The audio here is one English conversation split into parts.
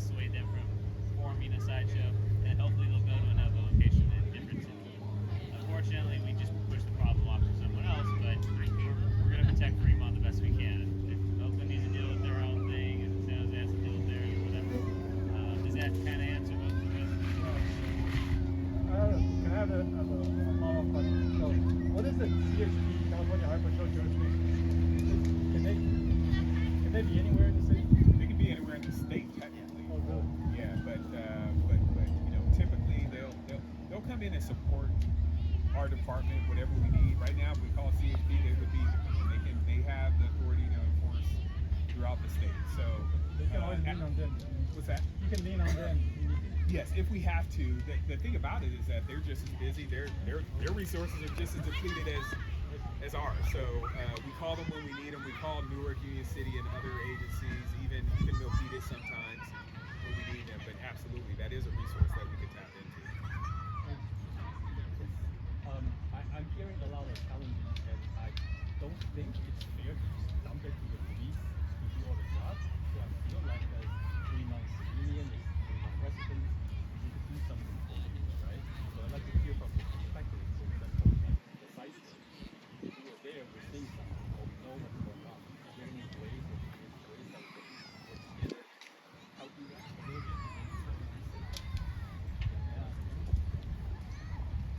dissuade them from forming a sideshow, and hopefully they'll go to another location in a different city. Unfortunately, we just push the problem off to someone else, but we're going to protect Fremont the best we can. If Oakland needs to deal with their own thing, and San Jose has to deal with theirs, or whatever. Does that kind of answer both of those? Can I have a follow-up question? So, what is the CHP, California Harbor Show jurisdiction? Can they be anywhere in the city? They can be anywhere in the state technically. Oh, really? Yeah, but typically they'll come in and support our department, whatever we need. Right now, if we call CHP, they would be they have the authority to enforce throughout the state. So They can always lean on them. What's that? You can lean on them. Yes, if we have to. The thing about it is that they're just as busy. Their resources are just as depleted as ours. So we call them when we need them. We call Newark, Union City, and other agencies, even Milpitas sometimes when we need them. But absolutely, that is a resource that we could tap into. I'm hearing a lot of challenges, and I don't think it's fair to just dump it to the police to do all the jobs. So I feel like as Fremont civilian, as Fremont residents, we need to do something for you, right? So I'd like to hear from your perspective. For example, the site if we were there, we're seeing something, or we know what's going on. Is there any ways that we can work together, help you guys a little bit?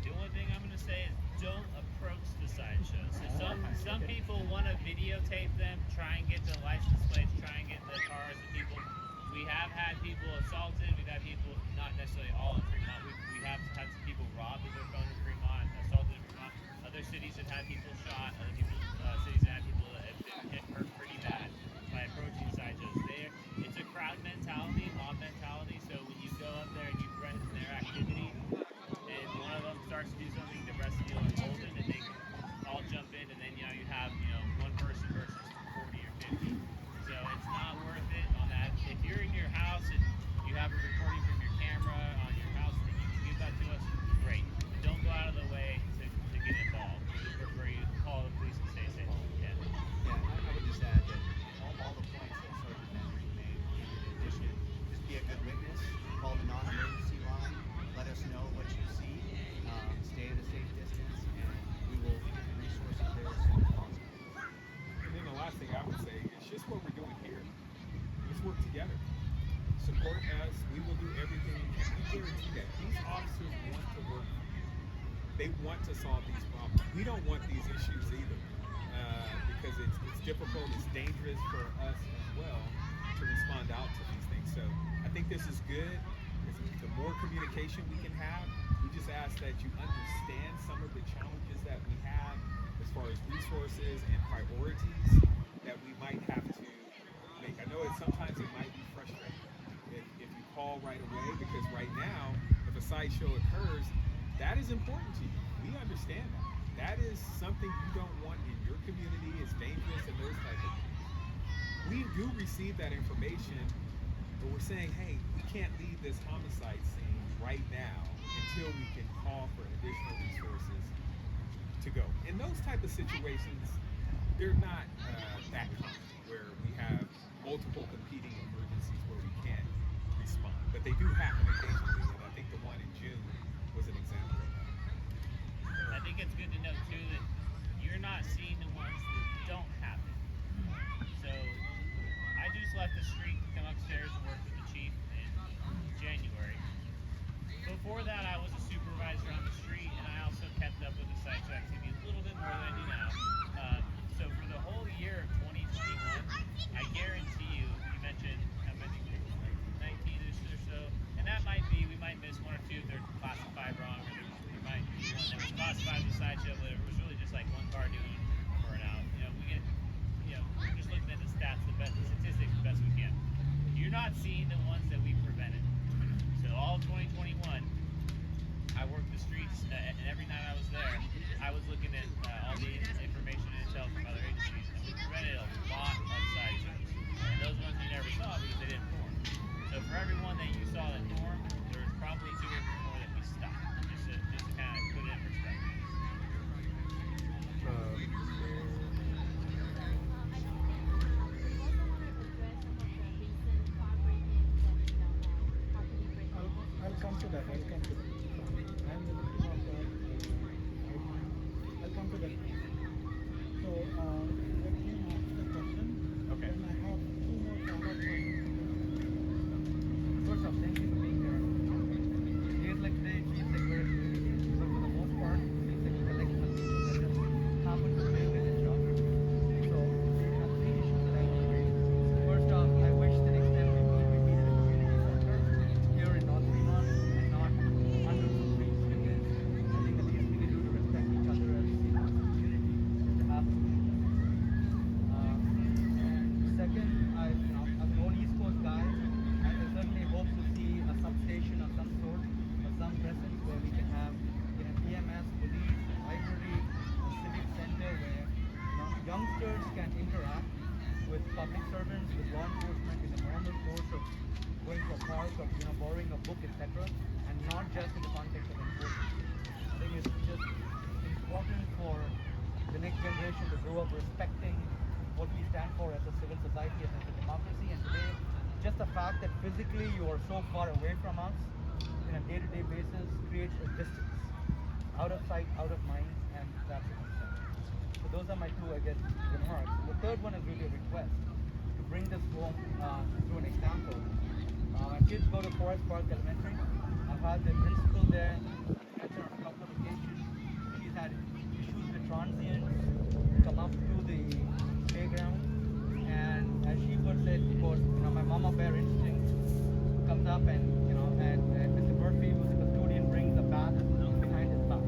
The only thing I'm going to say is don't approach the sideshow. So some people want to videotape them, try and get the license plates, try and get the cars, the people. We have had people assaulted. We've had people, not necessarily all in Fremont. We have had some people robbed of their phone in Fremont, assaulted in Fremont. Other cities have had people shot. Other cities have had people that have been hurt pretty bad by approaching sideshows. It's a crowd mentality, mob mentality. So when you go up there and you threaten their activity, and one of them starts to do something, the rest of you are emboldened, and they can all jump in, and then you have one person versus 40 or 50. So it's not worth it on that. If you're in your house and you have a recording from your camera on your house, then you can give that to us. Great, but don't go out of the way to get involved. We just prefer you call the police and stay safe if you can. Yeah, I would just add that all the points that Sergeant Henry made, in addition, just be a good witness, call the non-emergency line, let us know what you see, stay at a safe distance, and we will get the resources there as soon as possible. And then the last thing I would say is just what we're doing here. Let's work together. Support us. We will do everything we can. We guarantee that. These officers want to work. They want to solve these problems. We don't want these issues either because it's difficult. It's dangerous for us as well to respond out to these things. So I think this is good. The more communication we can have, we just ask that you understand some of the challenges that we have as far as resources and priorities that we might have to make. I know sometimes it might be frustrating if you call right away, because right now, if a sideshow occurs, that is important to you. We understand that. That is something you don't want in your community. It's dangerous and those type of things. We do receive that information, but we're saying, hey, we can't leave this homicide scene right now until we can call for additional resources to go. In those type of situations, they're not that common where we have multiple competing emergencies where we can't respond, but they do happen occasionally, and I think the one in June was an example of that. I think it's good to know too that you're not seeing the ones that don't happen. So I just left the street to come upstairs and work with the chief in January. Before that, I was a supervisor on the street, and I also kept up with the sideshow activity a little bit more than I do now. So for the whole year of 2021, I guarantee you mentioned how many, like 19-ish or so, and that might be, we might miss one or two if they're classified wrong, or there might be one that was classified as a sideshow, but it was really just like one car doing a burnout. We're just looking at the stats, the statistics the best we can. You're not seeing the ones that we prevented. So all of 2021, I worked the streets, and every night I was there, I was looking at all the information and intel from other agencies, and we prevented a lot of sideshows. And those ones you never saw because they didn't form. So for every one that you saw that formed, there was probably 2 or 3 more that we stopped, just to kind of put it in perspective. come to that. I'll come to that. I'm the victim of that. I'll come to that. So, let me ask the question. Okay. Then I have two more follow-up questions. First off, thank you for being here. Days like today, it feels like we're a community, but for the most part, it feels like a collection of people that just happen to play with each other. So, I have three issues that I want to raise. First off, I wish the next time we meet at a community center here in North Fremont and not under the streets, because I think the least we can do to respect each other as community is to have a community. And second, I'm an old East Coast guy. I certainly hope to see a substation of some sort, or some presence where we can have, EMS, police, library, a civic center where, youngsters can interact with public servants, with law enforcement in the normal course of going to a park or, borrowing a book, etc., and not just in the context of enforcement. I think it's just important for the next generation to grow up respecting what we stand for as a civil society and as a democracy. And today, just the fact that physically you are so far away from us in a day-to-day basis creates a distance. Out of sight, out of mind, and that's a concern. So those are my two, remarks. The third one is really a request to bring this home through an example. My kids go to Forest Park Elementary. I've had the principal there answer on a couple of occasions. She's had issues with transients come up to the playground, and as she puts it, quote, my mama bear instinct comes up and Mr. Murphy, who's the custodian, brings a bat behind his back.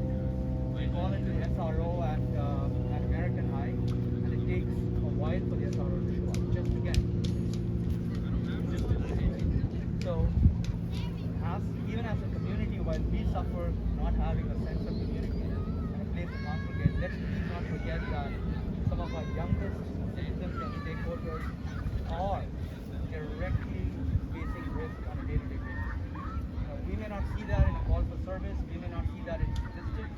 We call into the SRO at American High, and it takes a while for the SRO to show up. Just again. So, even as a community, while we suffer not having a sense of community and a place to congregate, let's please not forget that some of our youngest citizens and stakeholders are directly facing risk on a day-to-day basis. We may not see that in a call for service, we may not see that in statistics,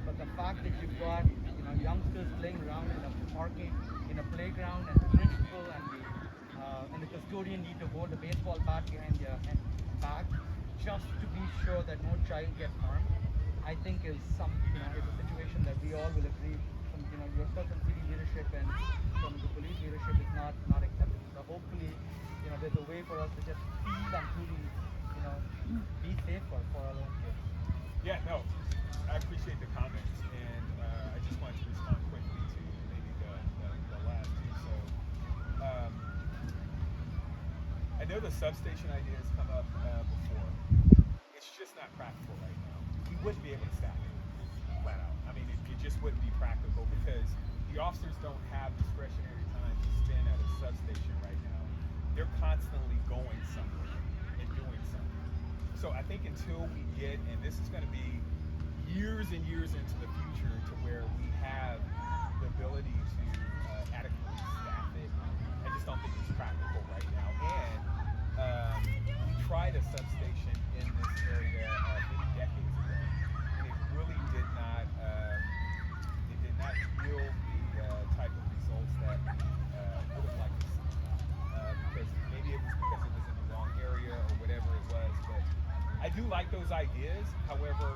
but the fact that you've got youngsters playing around in a parking, in a playground, and the principal and the custodian need to hold a baseball bat behind their back just to be sure that no child gets harmed, I think is is a situation that we all will agree from yourself and city leadership and from the police leadership is not acceptable. So hopefully, there's a way for us to just feel and truly, be safe for our own kids. Yeah, no, I appreciate the comments, and I just wanted to respond quickly to maybe the last two. So, I know the substation idea has come up before. It's just not practical right now. We wouldn't be able to staff it, flat out. I mean, it just wouldn't be practical because the officers don't have discretionary time to spend at a substation right now. They're constantly going somewhere and doing something. So I think until we get, and this is going to be years and years into the future, to where we have the ability to adequately staff it, I just don't think it's practical right now. And we tried a substation in this area many decades ago, and it really did not yield the type of results that we would have liked to see. Because maybe it was because it was in the wrong area or whatever it was, but I do like those ideas. However,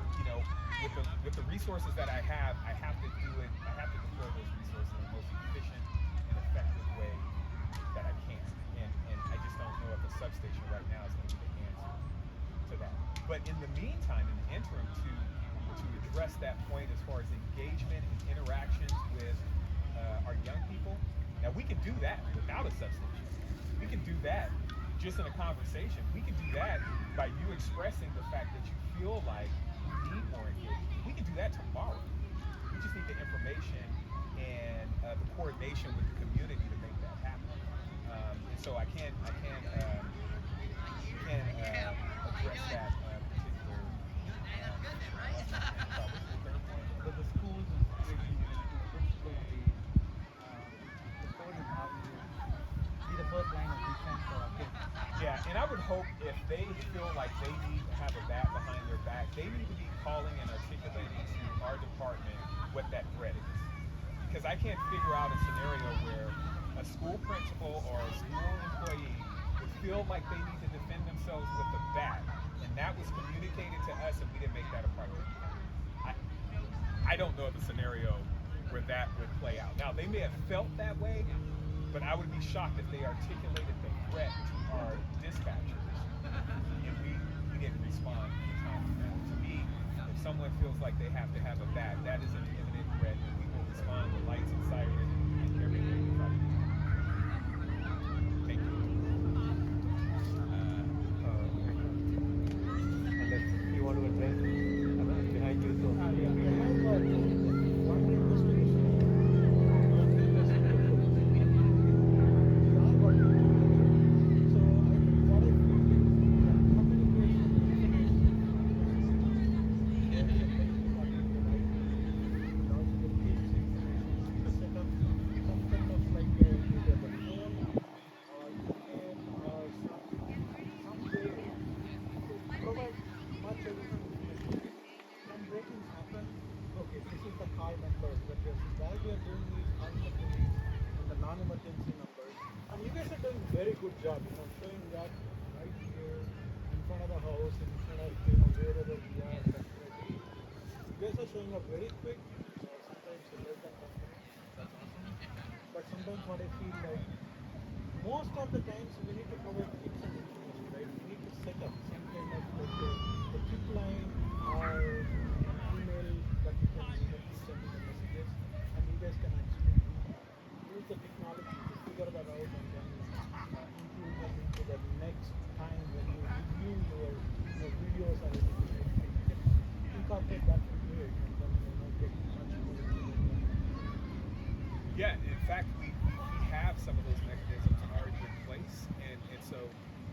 with the resources that I have to do it. I have to deploy those resources in the most efficient and effective way that I can. And I just don't know if a substation right now is going to be the answer to that. But in the meantime, in the interim, to address that point as far as engagement and interactions with our young people, now we can do that without a substation. We can do that just in a conversation. We can do that by you expressing the fact that you feel like you need more engagement. We can do that tomorrow. We just need the information and the coordination with the community to make that happen. And so I can't address that particular. But the schools and situations, the principal, the custodian have to be the first line of defense for our kids. Yeah, and I would hope if they feel like they need to have a bat behind their back, they need to be calling and articulating to our department what that threat is. Because I can't figure out a scenario where a school principal or a school employee would feel like they need to defend themselves with a bat and that was communicated to us, and we didn't make that a priority. I don't know of a scenario where that would play out. Now, they may have felt that way, but I would be shocked if they articulated the threat to our dispatchers and we didn't respond in time for that. To me, if someone feels like they have to have a bat, that is an imminent threat, and we will respond with lights and sirens and everything to try to do that. Thank you. Unless you want to address behind you, so provide much additional information. When breakings happen, okay, this is the call number that we are, all we are doing is calling the police and the non-emergency numbers. And you guys are doing very good job, showing that right here, in front of the house, in front of, wherever we are, definitely. You guys are showing up very quick, sometimes less than 1 minute, that's awesome. But sometimes what I feel like, most of the times we need to provide tips and information, right? We need to set up some kind of like a tip line or email that you can keep sending the messages, and you guys can actually use the technology to figure that out and then include them into the next time when you review your videos or anything. Right? You can incorporate that into it and then get much more into it. Yeah, in fact, we have some of those mechanisms already in place, and so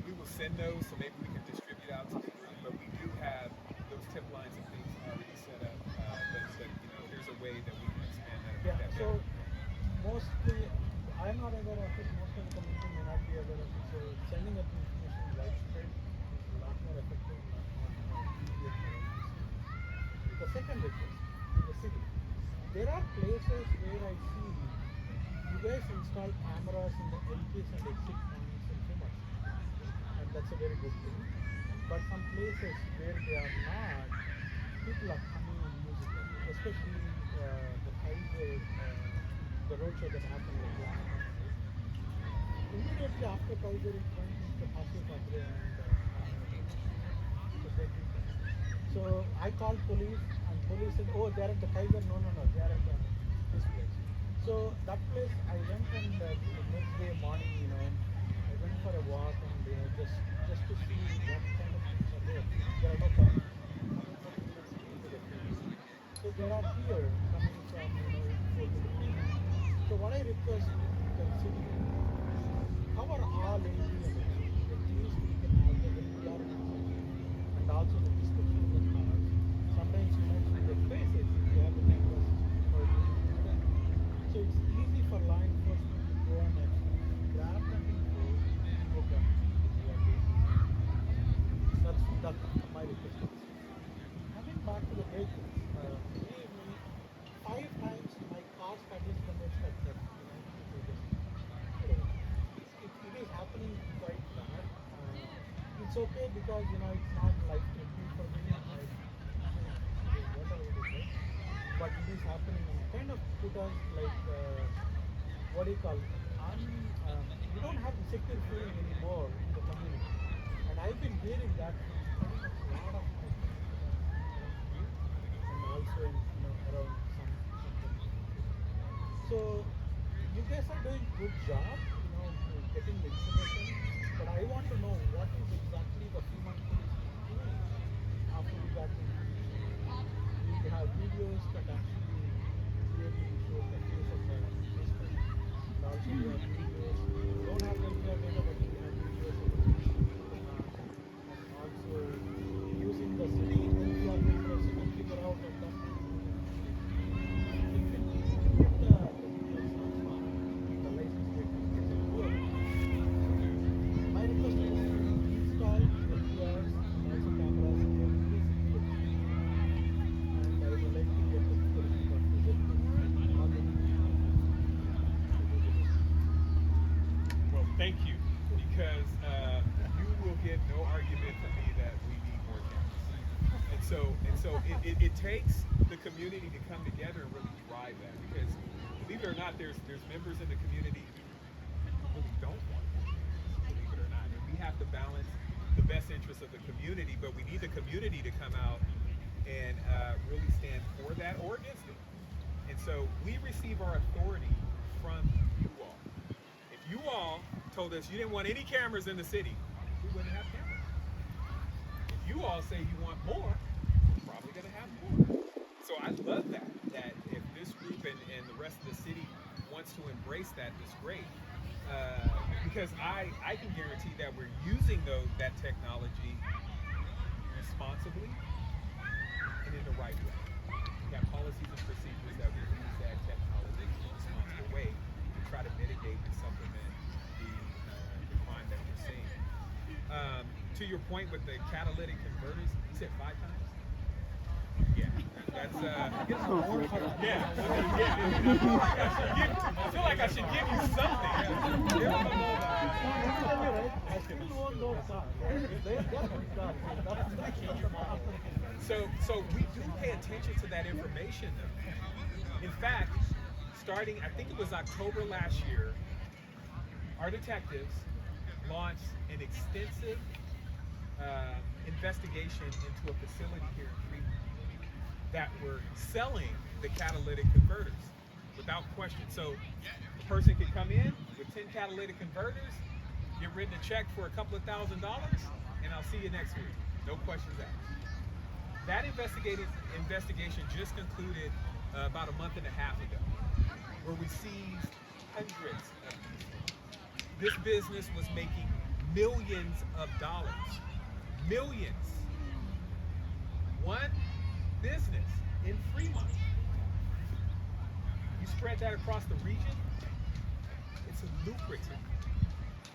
we will send those so maybe we can distribute out to the group, but we do have those tip lines and things already set up, but there's a way that we can expand that. Yeah, so mostly, I'm not aware of it, most of the community may not be aware of it, so sending up information widespread is a lot more effective and lot more easier for us. The second request, in the city, there are places where I see you guys install cameras in the entries and exit points in too much, and that's a very good thing. But some places where they are not, people are coming and using them, especially the Kaiser, the roadshow that happened like last month. Right? Immediately after Kaiser, it went into the Pasir Padre and the breaking point. So I called police, and police said, "Oh, they're at the Kaiser." No, they are at this place. So that place, I went and the next day morning, I went for a walk and just to see what kind of things are there. There are no cars. Into the place. So there are here coming from info to the people. So what I request the city, cover all entry and exit. At least we can have the NPR and also the description of the cars. Sometimes the faces if you have the cameras or so it's easy for law enforcement to go and actually grab that info and go back to the that's my request. Coming back to the vehicles, believe me, 5 times my car started damaged at that. It is happening quite bad. It's okay because it's not life-threatening for me. Whatever it is, but it is happening and kind of put us like what do you call it? We don't have the secure feeling anymore in the community, and I've been hearing that from pretty much a lot of my friends and also around some so you guys are doing good job getting the information, but I want to know what is exactly the Fremont police doing after we got the information. We have videos that actually clearly show the face of the suspect, and also we have videos. We don't have the entire data, but we have videos of the police and also using the city NCR cameras you can figure out at that time. My request is install NPRs and also cameras in every single city, and I would like to get the police of all the Well, thank you, because you will get no argument from me that we need And so it takes the community to come together and really drive that, because believe it or not, there's members in the community who really don't want it, believe it or not. And we have to balance the best interests of the community, but we need the community to come out and really stand for that or against it. And so we receive our authority from you all. If you all told us you didn't want any cameras in the city, we wouldn't have cameras. If you all say you want more, we're probably going to have more. So I love that if this group and the rest of the city wants to embrace that, it's great. Because I can guarantee that we're using that technology responsibly and in the right way. We have policies and procedures that we use that technology in a responsible way to try to mitigate and supplement the crime that we're seeing. To your point with the catalytic converters, you said 5 times? Yeah, that's yeah. I feel like I should give you something. I still want those cars. They're good cars. So we do pay attention to that information, though. In fact, starting, I think it was October last year, our detectives launched an extensive investigation into a facility here in Fremont that were selling the catalytic converters without question. So a person could come in with 10 catalytic converters, get written a check for a couple of $1,000s, and I'll see you next week. No questions asked. That investigation just concluded about a month and a half ago, where we seized hundreds of these things. This business was making millions of dollars. Millions. One business in Fremont. You spread that across the region, it's lucrative.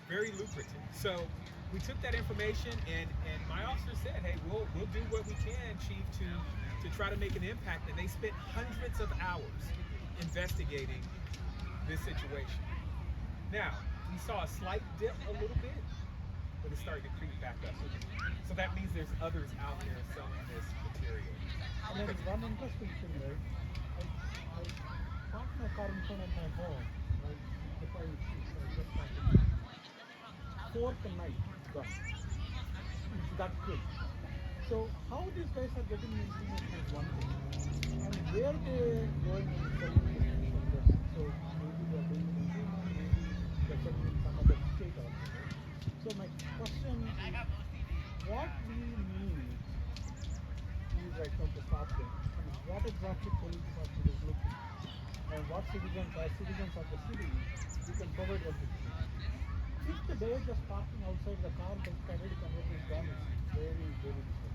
Very lucrative. So we took that information and my officer said, hey, we'll do what we can, Chief, to try to make an impact. And they spent hundreds of hours investigating this situation. Now, we saw a slight dip a little bit, but it's starting to creep back up. So that means there's others out there selling this material. And there is one interesting thing, right? I parked my car in front of my home, right? If I just parked it. Fourth night, gone. It's that quick. So how these guys are getting information is one thing, and where they going and selling information. So maybe they are doing it in Fremont, maybe they are selling in some other state also. Right? So my question is, what we need is right now to stop them. I mean, what exactly police department is looking, and what citizens, as citizens of the city, we can provide what we need. If the day just parking outside the car, the catalytic converter is gone, it's very, very difficult.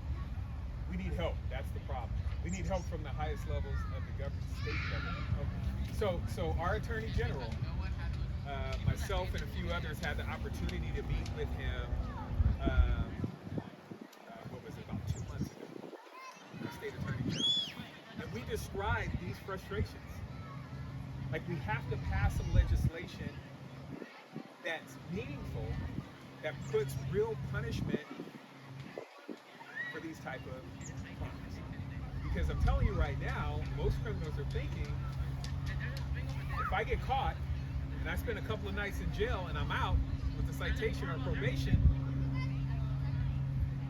We need help. That's the problem. We need help from the highest levels of the government, state government. So our Attorney General, myself and a few others had the opportunity to meet with him. What was it, about 2 months ago? The State Attorney General, and we described these frustrations. Like, we have to pass some legislation that's meaningful, that puts real punishment for these type of crimes. Because I'm telling you right now, most criminals are thinking, if I get caught and I spend a couple of nights in jail and I'm out with a citation or probation,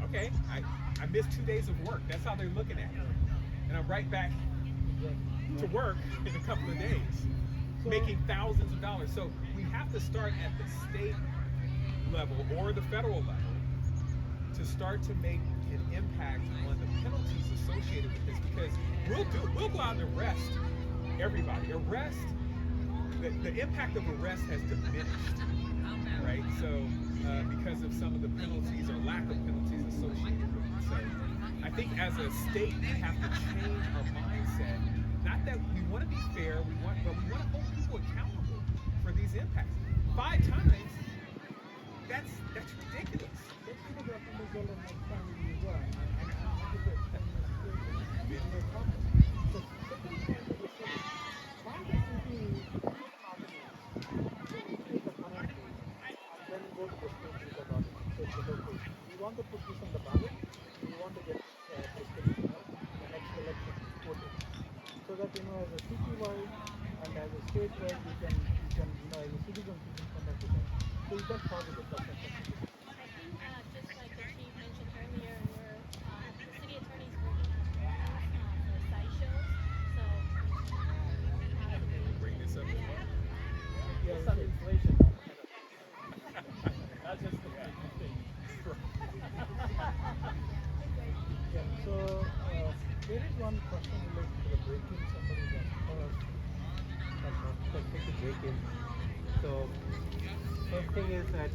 okay, I missed 2 days of work. That's how they're looking at it. And I'm right back to work in a couple of days, making thousands of dollars. So we have to start at the state level or the federal level to start to make an impact on the penalties associated with this, because we'll go out and arrest everybody. The impact of arrest has diminished, right? So because of some of the penalties or lack of penalties associated with it. So I think as a state we have to change our mindset. Not that we want to be fair, but we want to hold people accountable for these impacts. 5 times, that's ridiculous. the state because of it's a local. We want to put this on the ballot. We want to get the state the next election voted. So that as a city-wide and as a state-wide, we can as a citizens, we can connect with that. So that's positive. That's fantastic. Just like the chief mentioned earlier, the city attorney's working on ordinance for sideshows. So Bring this up as well. There's some inflation. That's just the thing. Yeah. So there is one question related to the break-in. Somebody Take the break in. So, first thing is that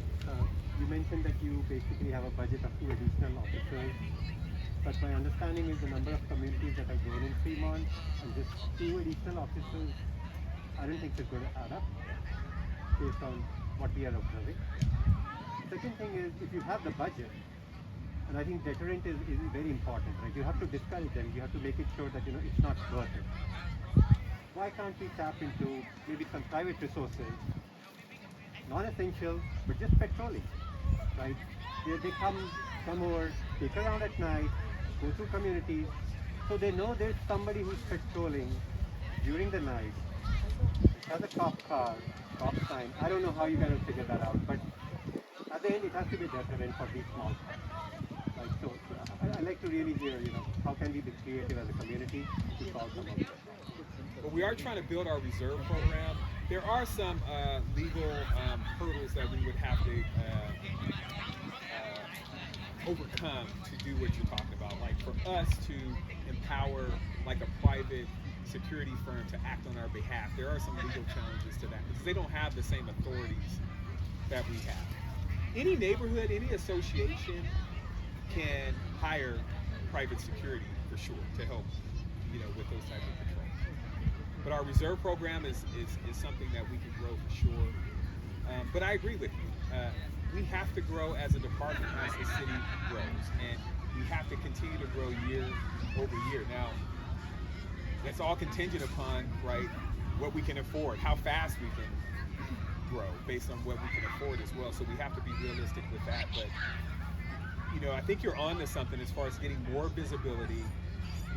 you mentioned that you basically have a budget of 2 additional officers. But my understanding is the number of communities that have grown in Fremont, and just 2 additional officers, I don't think it's going to add up based on what we are observing. Second thing is, if you have the budget, and I think deterrent is very important, right? You have to discourage them. You have to make it sure that it's not worth it. Why can't we tap into maybe some private resources, non-essential, but just patrolling, right? They come over, take around at night, go through communities, so they know there's somebody who's patrolling during the night, has a cop car, cop sign. I don't know how you're going to figure that out, but at the end it has to be deterrent for these small stuff. Right? So I like to really hear, how can we be creative as a community to solve some of this? But we are trying to build our reserve program. There are some legal hurdles that we would have to overcome to do what you're talking about. Like for us to empower like a private security firm to act on our behalf, there are some legal challenges to that because they don't have the same authorities that we have. Any neighborhood, any association can hire private security for sure to help, with those types of patrols. But our reserve program is something that we can grow for sure. But I agree with you. We have to grow as a department as the city grows, and we have to continue to grow year over year. Now, that's all contingent upon, right, what we can afford, how fast we can grow based on what we can afford as well. So we have to be realistic with that. But, I think you're on to something as far as getting more visibility,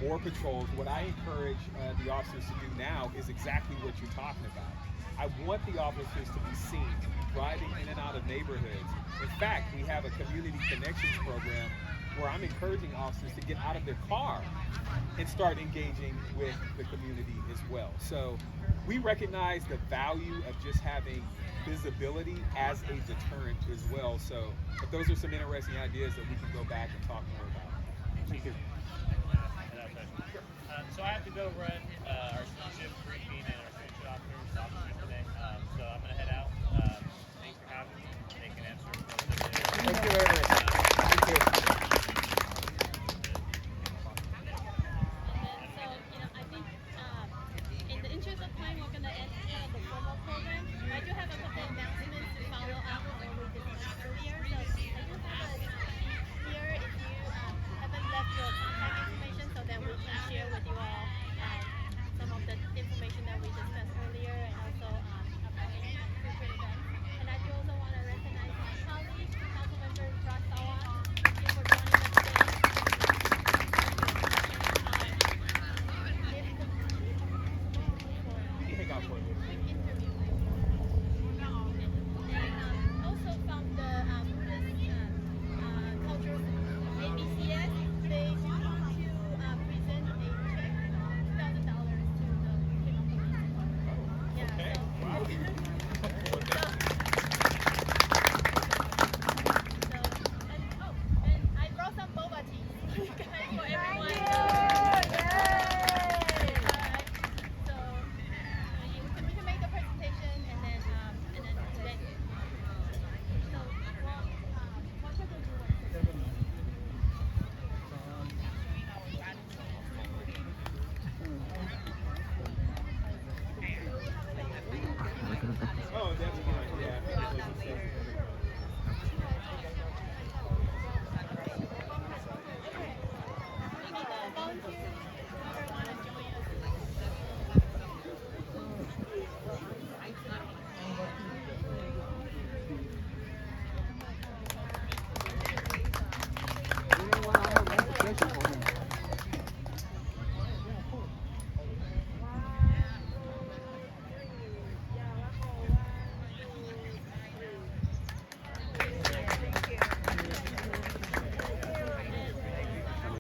more patrols. What I encourage the officers to do now is exactly what you're talking about. I want the officers to be seen driving in and out of neighborhoods. In fact, we have a community connections program where I'm encouraging officers to get out of their car and start engaging with the community as well. So we recognize the value of just having visibility as a deterrent as well. So, but those are some interesting ideas that we can go back and talk more about. Thank you. So I have to go run our shift briefing and our shift officers today. So I'm gonna head out.